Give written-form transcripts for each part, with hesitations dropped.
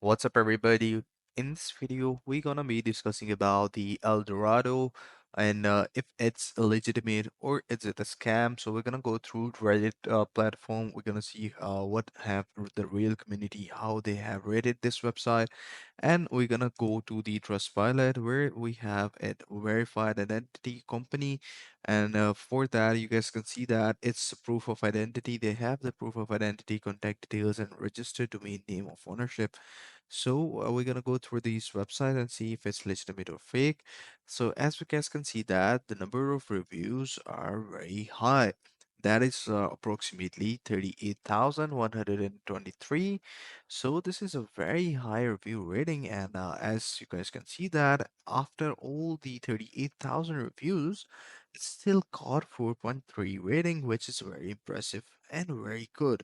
What's up, everybody? In this video, we're gonna be discussing about the El Dorado and if it's legitimate or is it a scam. So we're gonna go through Reddit platform. We're gonna see what have the real community, how they have rated this website, and we're gonna go to the Trustpilot where we have a verified identity company. And for that, you guys can see that it's proof of identity. They have the proof of identity, contact details, and registered domain name of ownership. So we're gonna go through these websites and see if it's legitimate or fake. So as you guys can see that the number of reviews are very high. That is approximately 38,123. So this is a very high review rating, and as you guys can see that after all the 38,000 reviews, it still got 4.3 rating, which is very impressive and very good.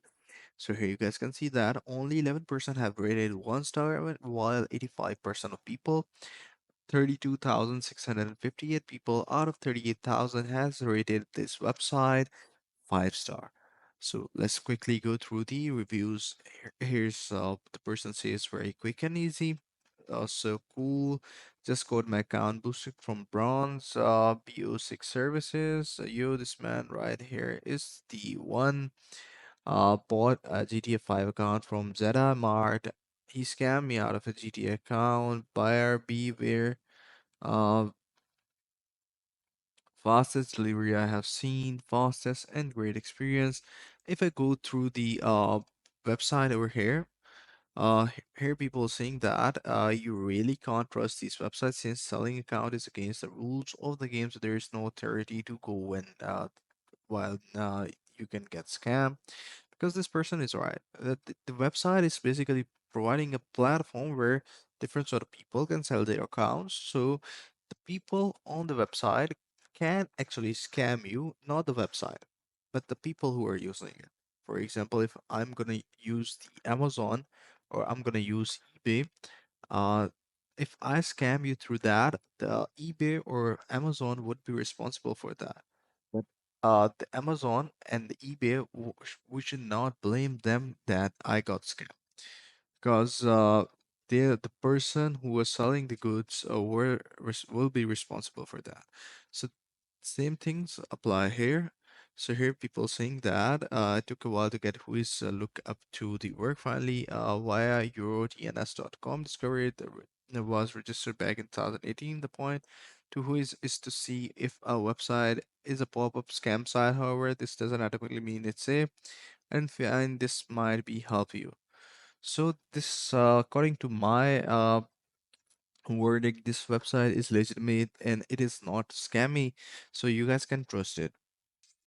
So here you guys can see that only 11% have rated 1 star, while 85% of people, 32,658 people out of 38,000 has rated this website 5 star. So let's quickly go through the reviews. Here's the person says very quick and easy. So cool. Just got my account boosted from bronze. BO6 services. Yo, this man right here is the one. Bought a GTA 5 account from Zeta Mart. He scammed me out of a GTA account. Buyer beware. Uh, Fastest delivery I have seen, fastest and great experience. If I go through the website over here, here people saying that you really can't trust these websites since selling account is against the rules of the game, so there is no authority to go and while you can get scammed because this person is right. The website is basically providing a platform where different sort of people can sell their accounts. So the people on the website can actually scam you, not the website, but the people who are using it. For example, if I'm gonna use the Amazon or I'm gonna use eBay, uh, if I scam you through that, the eBay or Amazon would be responsible for that. But the Amazon and the eBay, we should not blame them that I got scammed because the person who was selling the goods will be responsible for that. So same things apply here. So here people saying that it took a while to get who is look up to the work finally via eurotns.com discovered it was registered back in 2018. The point to who is to see if a website is a pop-up scam site. However, this doesn't automatically mean it's safe and find this might be help you. So this, according to my verdict, this website is legitimate and it is not scammy, so you guys can trust it.